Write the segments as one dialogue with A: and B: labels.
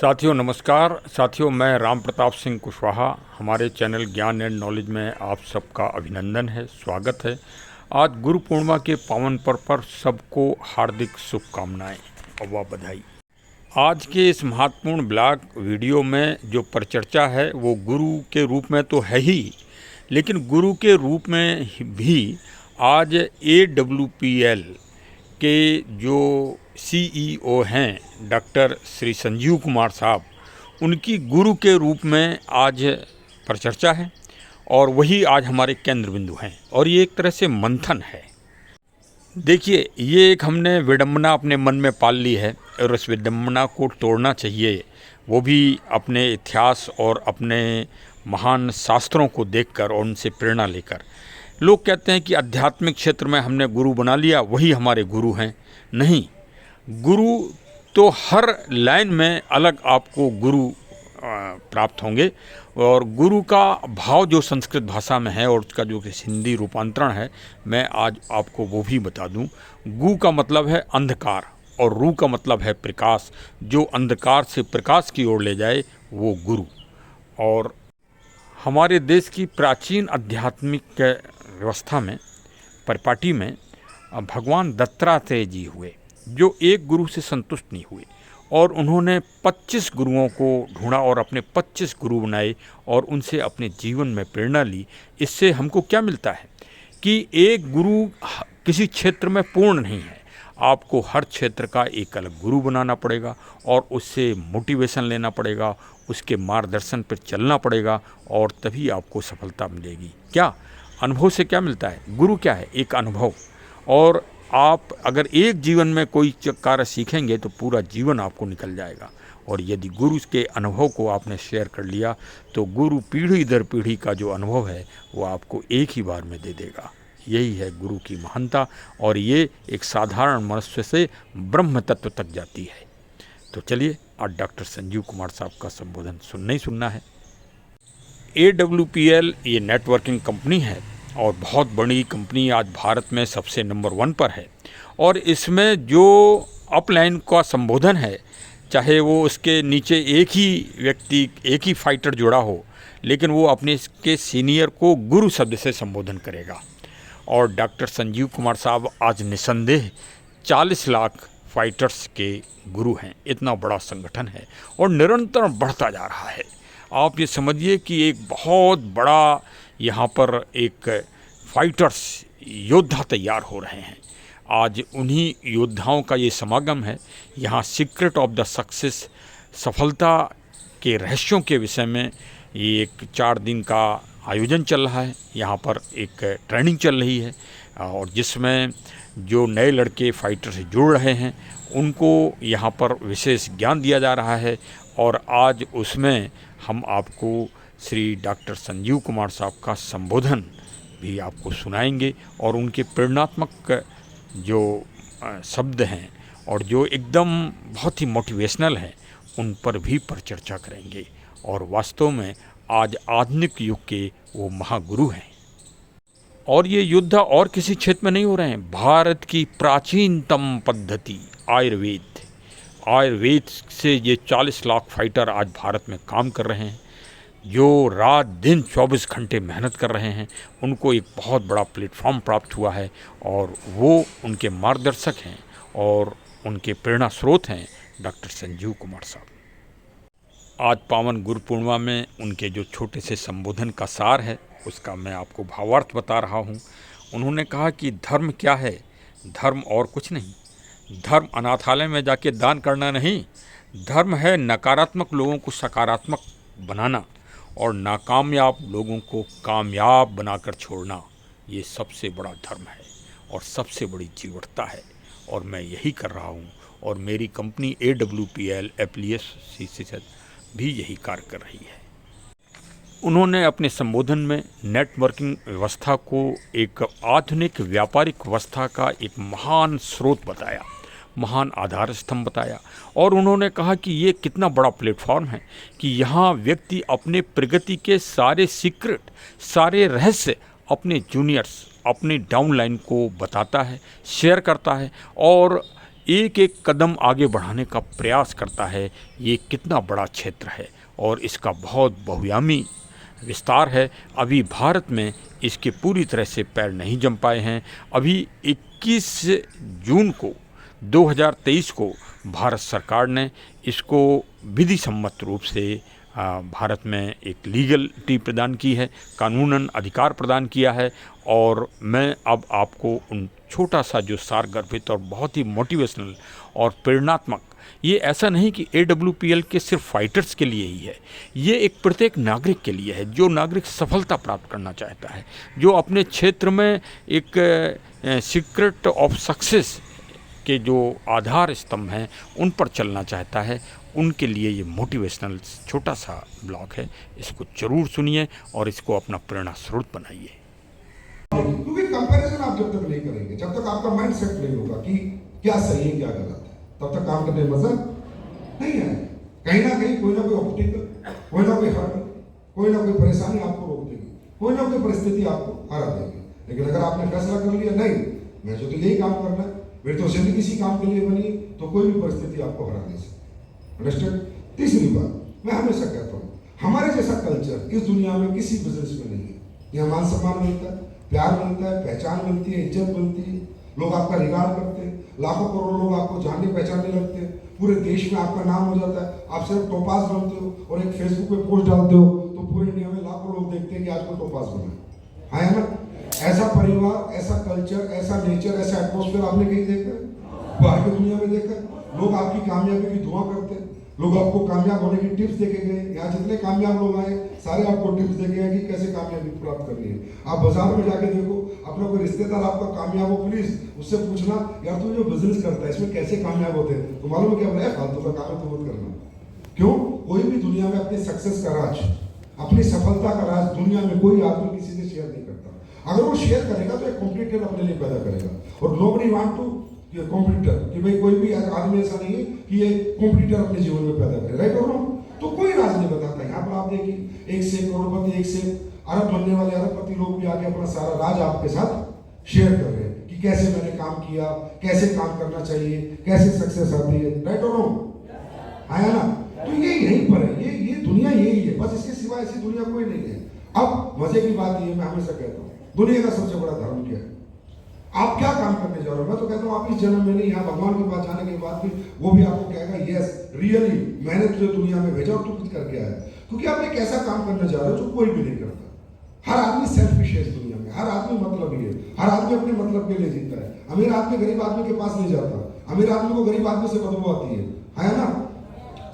A: साथियों नमस्कार। साथियों, मैं राम प्रताप सिंह कुशवाहा। हमारे चैनल ज्ञान एंड नॉलेज में आप सबका अभिनंदन है, स्वागत है। आज गुरु पूर्णिमा के पावन पर्व पर सबको हार्दिक शुभकामनाएं और बधाई। आज के इस महत्वपूर्ण ब्लॉग वीडियो में जो परिचर्चा है वो गुरु के रूप में तो है ही, लेकिन गुरु के रूप में भी आज AWPL के जो CEO हैं डॉक्टर श्री संजीव कुमार साहब, उनकी गुरु के रूप में आज परिचर्चा है और वही आज हमारे केंद्र बिंदु हैं और ये एक तरह से मंथन है। देखिए, ये एक हमने विडंबना अपने मन में पाल ली है और उस विडंबना को तोड़ना चाहिए, वो भी अपने इतिहास और अपने महान शास्त्रों को देखकर और उनसे प्रेरणा लेकर। लोग कहते हैं कि आध्यात्मिक क्षेत्र में हमने गुरु बना लिया, वही हमारे गुरु हैं। नहीं, गुरु तो हर लाइन में अलग आपको गुरु प्राप्त होंगे और गुरु का भाव जो संस्कृत भाषा में है और उसका जो हिंदी रूपांतरण है, मैं आज आपको वो भी बता दूं। गु का मतलब है अंधकार और रू का मतलब है प्रकाश। जो अंधकार से प्रकाश की ओर ले जाए वो गुरु। और हमारे देश की प्राचीन आध्यात्मिक व्यवस्था में, परिपाटी में भगवान दत्तात्रेय जी हुए, जो एक गुरु से संतुष्ट नहीं हुए और उन्होंने 25 गुरुओं को ढूंढा और अपने 25 गुरु बनाए और उनसे अपने जीवन में प्रेरणा ली। इससे हमको क्या मिलता है कि एक गुरु किसी क्षेत्र में पूर्ण नहीं है, आपको हर क्षेत्र का एक अलग गुरु बनाना पड़ेगा और उससे मोटिवेशन लेना पड़ेगा, उसके मार्गदर्शन पर चलना पड़ेगा और तभी आपको सफलता मिलेगी। क्या अनुभव से क्या मिलता है? गुरु क्या है? एक अनुभव। और आप अगर एक जीवन में कोई कार्य सीखेंगे तो पूरा जीवन आपको निकल जाएगा। और यदि गुरु के अनुभव को आपने शेयर कर लिया तो गुरु पीढ़ी दर पीढ़ी का जो अनुभव है वो आपको एक ही बार में दे देगा। यही है गुरु की महानता और ये एक साधारण मनुष्य से ब्रह्म तत्व तक जाती है। तो चलिए, आज डॉक्टर संजीव कुमार साहब का संबोधन सुनना ही सुनना है। AWPL ये नेटवर्किंग कंपनी है और बहुत बड़ी कंपनी, आज भारत में सबसे नंबर 1 पर है। और इसमें जो अपलाइन का संबोधन है, चाहे वो उसके नीचे एक ही व्यक्ति, एक ही फाइटर जुड़ा हो, लेकिन वो अपने के सीनियर को गुरु शब्द से संबोधन करेगा। और डॉक्टर संजीव कुमार साहब आज निसंदेह 40 लाख फाइटर्स के गुरु हैं। इतना बड़ा संगठन है और निरंतर बढ़ता जा रहा है। आप ये समझिए कि एक बहुत बड़ा यहाँ पर एक फाइटर्स योद्धा तैयार हो रहे हैं। आज उन्हीं योद्धाओं का ये समागम है। यहाँ सीक्रेट ऑफ द सक्सेस, सफलता के रहस्यों के विषय में ये एक 4 दिन का आयोजन चल रहा है। यहाँ पर एक ट्रेनिंग चल रही है और जिसमें जो नए लड़के फाइटर से जुड़ रहे हैं उनको यहाँ पर विशेष ज्ञान दिया जा रहा है। और आज उसमें हम आपको श्री डॉक्टर संजीव कुमार साहब का संबोधन भी आपको सुनाएंगे और उनके प्रेरणात्मक जो शब्द हैं और जो एकदम बहुत ही मोटिवेशनल हैं उन पर भी परिचर्चा करेंगे। और वास्तव में आज आधुनिक युग के वो महागुरु हैं और ये युद्ध और किसी क्षेत्र में नहीं हो रहे हैं। भारत की प्राचीनतम पद्धति आयुर्वेद से ये 40 लाख फाइटर आज भारत में काम कर रहे हैं, जो रात दिन 24 घंटे मेहनत कर रहे हैं। उनको एक बहुत बड़ा प्लेटफॉर्म प्राप्त हुआ है और वो उनके मार्गदर्शक हैं और उनके प्रेरणा स्रोत हैं डॉक्टर संजीव कुमार साहब। आज पावन गुरु पूर्णिमा में उनके जो छोटे से संबोधन का सार है उसका मैं आपको भावार्थ बता रहा हूँ। उन्होंने कहा कि धर्म क्या है? धर्म और कुछ नहीं। धर्म अनाथालय में जाके दान करना नहीं, धर्म है नकारात्मक लोगों को सकारात्मक बनाना और नाकामयाब लोगों को कामयाब बनाकर छोड़ना। ये सबसे बड़ा धर्म है और सबसे बड़ी जीवटता है और मैं यही कर रहा हूँ। और मेरी कंपनी AWPL एप्लीएस भी यही कार्य कर रही है। उन्होंने अपने संबोधन में नेटवर्किंग व्यवस्था को एक आधुनिक व्यापारिक व्यवस्था का एक महान स्रोत बताया, महान आधार स्तंभ बताया। और उन्होंने कहा कि ये कितना बड़ा प्लेटफॉर्म है कि यहाँ व्यक्ति अपने प्रगति के सारे सीक्रेट, सारे रहस्य अपने जूनियर्स, अपने डाउनलाइन को बताता है, शेयर करता है और एक एक कदम आगे बढ़ाने का प्रयास करता है। ये कितना बड़ा क्षेत्र है और इसका बहुत बहुआयामी विस्तार है। अभी भारत में इसके पूरी तरह से पैर नहीं जम पाए हैं। अभी 21 जून को 2023 को भारत सरकार ने इसको विधि सम्मत रूप से भारत में एक लीगलिटी प्रदान की है, कानूनन अधिकार प्रदान किया है। और मैं अब आपको उन छोटा सा जो सारगर्भित और बहुत ही मोटिवेशनल और प्रेरणात्मक, ये ऐसा नहीं कि AWPL के सिर्फ फाइटर्स के लिए ही है, ये एक प्रत्येक नागरिक के लिए है जो नागरिक सफलता प्राप्त करना चाहता है, जो अपने क्षेत्र में एक सीक्रेट ऑफ सक्सेस के जो आधार स्तंभ हैं उन पर चलना चाहता है, उनके लिए ये मोटिवेशनल छोटा सा ब्लॉग है। इसको जरूर सुनिए और इसको अपना प्रेरणा स्रोत बनाइए।
B: क्योंकि कंपैरिजन आप जब तक नहीं करेंगे, जब तक आपका माइंड सेट नहीं होगा कि क्या सही है क्या गलत है, तब तक काम करने में मजा नहीं है। कहीं ना कहीं कोई ना कोई ऑब्स्टिकल, कोई ना कोई हर्डल, कोई ना कोई परेशानी आपको रोक देगी, कोई ना कोई परिस्थिति आपको हरा देगी। लेकिन अगर आपने फैसला कर लिया नहीं मुझे तो यही काम करना है, मेरी तो जिंदगी इसी काम के लिए बनी, तो कोई भी परिस्थिति आपको हरा नहीं सकती। अंडरस्टैंड। तीसरी बात मैं हमेशा कहता हूँ, हमारे जैसा कल्चर इस दुनिया में किसी बिजनेस में नहीं है। यहाँ मान सम्मान मिलता है, प्यार मिलता है, पहचान मिलती है, इज्जत मिलती है, लोग आपका रिगार्ड करते हैं, लाखों करोड़ों लोग आपको जानने पहचानने लगते हैं, पूरे देश में आपका नाम हो जाता है। आप सिर्फ टोपाज बनते हो और एक फेसबुक पे पोस्ट डालते हो तो पूरे इंडिया में लाखों लोग देखते हैं कि आज को टोपाज बना है ना। ऐसा परिवार, ऐसा कल्चर, ऐसा नेचर, ऐसा एटमोस्फेयर आपने कहीं देखा है? बाहर की दुनिया में देखा? लोग आपकी कामयाबी की दुआ करते हैं, लोग आपको कामयाब होने की टिप्स देखे गए। यहाँ जितने कामयाब लोग आए सारे आपको टिप्स देखे हैं कि कैसे कामयाबी प्राप्त करनी है। आप बाजार में जाके देखो, अपना कोई रिश्तेदार आपका कामयाब हो, प्लीज उससे पूछना यार तू जो बिजनेस करता है इसमें कैसे कामयाब होते हैं, तो मालूम है क्या बोला है? फालतू का काम है तो मत करना। क्यों? कोई भी दुनिया में अपनी सक्सेस का राज, अपनी सफलता का राज दुनिया में कोई आदमी किसी से शेयर नहीं करता। अगर वो शेयर करेगा तो एक कॉम्पिटिटर अपने लिए पैदा करेगा, और नोबडी वांट टू कॉम्पिटिटर, कि भाई कोई भी आदमी ऐसा नहीं है कि ये कॉम्पिटिटर अपने जीवन में पैदा करे, राइट और रॉन्ग? तो कोई राज नहीं बताता। यहाँ पर आप देखिए एक से करोड़पति, एक से अरब बनने वाले अरबपति लोग भी आके अपना सारा राज आपके साथ शेयर कर रहे हैं कि कैसे मैंने काम किया, कैसे काम करना चाहिए, कैसे सक्सेस आती है, राइट और रॉन्ग? आया ना? तो ये यहीं पर है, ये दुनिया यही है, बस इसके सिवा ऐसी दुनिया कोई नहीं है। अब मजे की बात ये, मैं हमेशा कहता हूँ, दुनिया का सबसे बड़ा धर्म क्या है? आप क्या काम करने जा रहे हो? मैं तो कहता हूँ आप इस जन्म में नहीं, यहाँ भगवान के पास जाने के बाद भी वो भी आपको कहेगा यस रियली मैंने तुझे दुनिया में भेजा और तू कुछ करके आया। क्योंकि आप एक ऐसा काम करने जा रहे हो जो कोई भी नहीं करता। हर आदमी सेल्फिश है इस दुनिया में, हर आदमी मतलबी है, हर आदमी अपने मतलब के लिए जीता है। अमीर आदमी गरीब आदमी के पास नहीं जाता, अमीर आदमी को गरीब आदमी से बदबू आती है ना?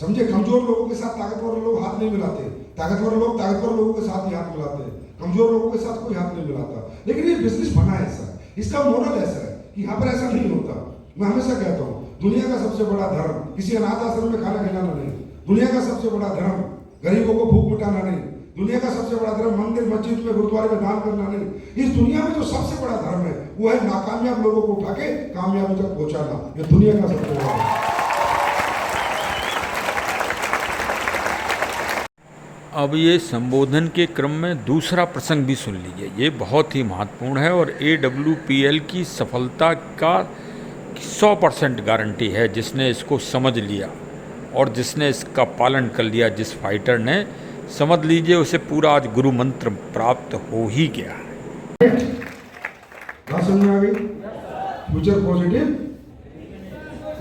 B: समझे? कमजोर लोगों के साथ ताकतवर लोग हाथ नहीं मिलाते, ताकतवर लोग ताकतवर लोगों के साथ ही हाथ मिलाते हैं, कमजोर लोगों के साथ कोई हाथ नहीं मिलाता। लेकिन ये बिजनेस बना ऐसा, इसका मॉडल ऐसा है कि यहाँ पर ऐसा नहीं होता। मैं हमेशा कहता हूँ दुनिया का सबसे बड़ा धर्म किसी अनाथ आश्रम में खाना खिलाना नहीं, दुनिया का सबसे बड़ा धर्म गरीबों को भूख मिटाना नहीं, दुनिया का सबसे बड़ा धर्म मंदिर मस्जिद में गुरुद्वारे में दान करना नहीं। इस दुनिया में जो सबसे बड़ा धर्म है वो है नाकामयाब लोगों को उठा के कामयाबी तक पहुंचाना। ये दुनिया का सबसे बड़ा है।
A: अब ये संबोधन के क्रम में दूसरा प्रसंग भी सुन लीजिए, ये बहुत ही महत्वपूर्ण है और AWPL की सफलता का 100% गारंटी है जिसने इसको समझ लिया और जिसने इसका पालन कर लिया। जिस फाइटर ने समझ लीजिए उसे पूरा आज गुरु मंत्र प्राप्त हो ही गया है।
B: समझ में आ गई? Future positive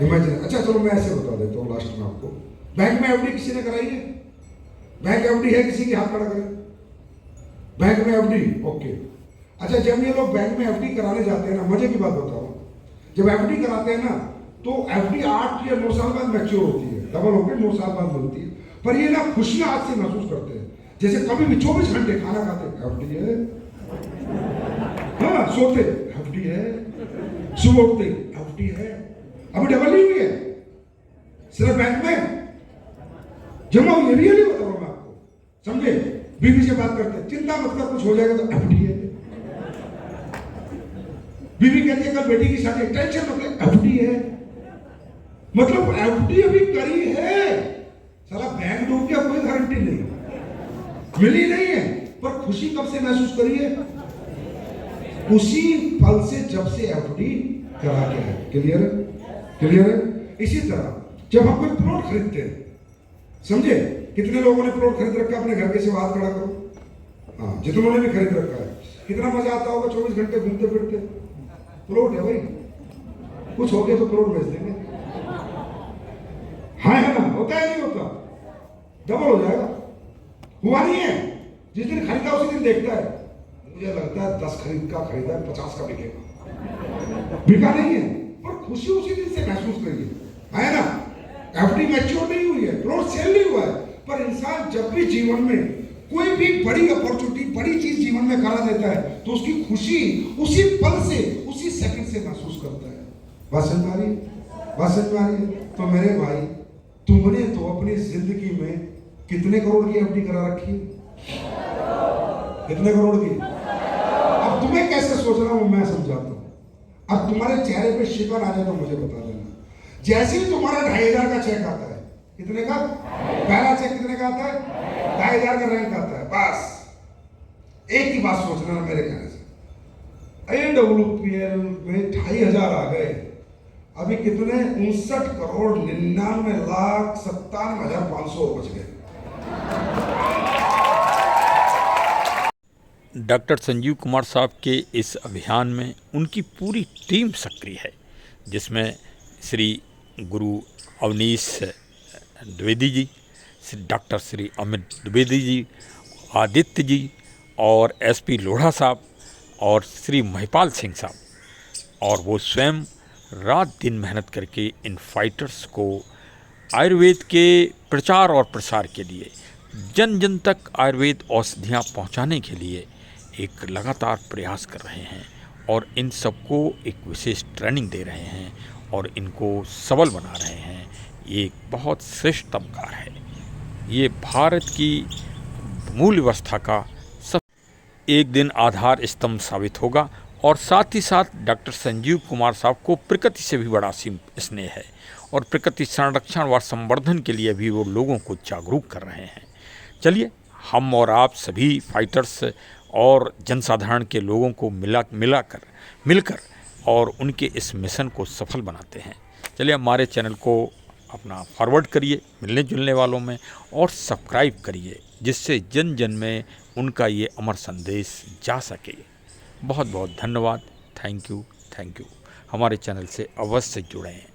B: imagine. अच्छा चलो मैं ऐसे बता देता हूँ लास्ट में आपको। बैंक में एफडी किसी ने कराई है? बैंक एफडी है किसी की? हाथ खड़ा करें। बैंक में एफडी, ओके। अच्छा जब ये लोग बैंक में एफडी कराने जाते हैं ना, मजे की बात बताओ, जब एफडी कराते हैं ना तो एफडी 8 या 9 साल बाद मैच्योर होती है, डबल होकर 9 साल बाद बनती है। पर ये ना खुशियां आज से महसूस करते हैं जैसे कभी भी 24 घंटे खाना खाते एफडी है, हाँ सोते एफडी है, सुबह उठते एफडी है। अभी डबल नहीं हुई है, सिर्फ बैंक में जमा हुई है। रियली बता रहा हूं मैं आपको, समझे? बीवी से बात करते चिंता मत कर कुछ हो जाएगा तो एफडी है। बीवी कहती है कल बेटी की शादी, टेंशन मत ले एफडी है। मतलब एफडी अभी करी है, साला बैंक डूब गया कोई गारंटी नहीं, मिली नहीं है। पर खुशी कब से महसूस करी है? उसी पल से जब से एफडी करा के है। क्लियर है? क्लियर है? इसी तरह जब हम कोई प्लॉट खरीदते हैं, समझे, कितने लोगों ने प्लॉट खरीद रखा है अपने घर के सिवा? हाथ खड़ा करो। हाँ, जितनों ने भी खरीद रखा है, कितना मजा आता होगा 24 घंटे घूमते फिरते। प्लॉट है भाई, कुछ हो गया तो प्लॉट बेच देंगे। हाँ है ना? होता है नहीं होता? डबल हो जाएगा। हुआ नहीं है? जिस दिन खरीदा उसी दिन देखता है, मुझे लगता है 10 खरीदा है 50 का बिकेगा। बिका नहीं है, पर खुशी उसी दिन से महसूस करिए, है ना? एफडी मैच्योर नहीं हुई है, प्लॉट सेल नहीं हुआ है, पर इंसान जब भी जीवन में कोई भी बड़ी अपॉर्चुनिटी, बड़ी चीज जीवन में करा देता है, तो उसकी खुशी उसी पल से, उसी सेकंड से महसूस करता है। बात समझ आ रही है? बात समझ आ रही है? तो मेरे भाई, तुमने तो अपनी जिंदगी में कितने करोड़ की एफडी करा रखी? कितने करोड़ की? अब तुम्हें कैसे सोचना वो मैं समझाता हूं। अब तुम्हारे चेहरे पे शिकन आ जाए तो मुझे बता देना। जैसे ही तुम्हारा 2500 का चेक आता है, कितने का? पहला चेक कितने का आता है? 2500 का रैंक आता है। बस एक ही बात सोचना ना मेरे कहने से, AWPL में 2500 आ गए, अभी कितने? 59,99,97,500 बच गए।
A: डॉक्टर संजीव कुमार साहब के इस अभियान में उनकी पूरी टीम सक्रिय है, जिसमें श्री गुरु अवनीश द्विवेदी जी, डॉक्टर श्री अमित द्विवेदी जी, आदित्य जी और SP लोढ़ा साहब और श्री महिपाल सिंह साहब, और वो स्वयं रात दिन मेहनत करके इन फाइटर्स को आयुर्वेद के प्रचार और प्रसार के लिए, जन जन तक आयुर्वेद औषधियाँ पहुँचाने के लिए एक लगातार प्रयास कर रहे हैं, और इन सबको एक विशेष ट्रेनिंग दे रहे हैं और इनको सबल बना रहे हैं। ये एक बहुत श्रेष्ठतम कार्य है। ये भारत की मूल व्यवस्था का सब एक दिन आधार स्तंभ साबित होगा, और साथ ही साथ डॉक्टर संजीव कुमार साहब को प्रकृति से भी बड़ा स्नेह है, और प्रकृति संरक्षण व संवर्धन के लिए भी वो लोगों को जागरूक कर रहे हैं। चलिए, हम और आप सभी फाइटर्स और जनसाधारण के लोगों को मिलकर और उनके इस मिशन को सफल बनाते हैं। चलिए, हमारे चैनल को अपना फॉरवर्ड करिए मिलने जुलने वालों में, और सब्सक्राइब करिए, जिससे जन जन में उनका ये अमर संदेश जा सके। बहुत बहुत धन्यवाद। Thank you. हमारे चैनल से अवश्य जुड़ें।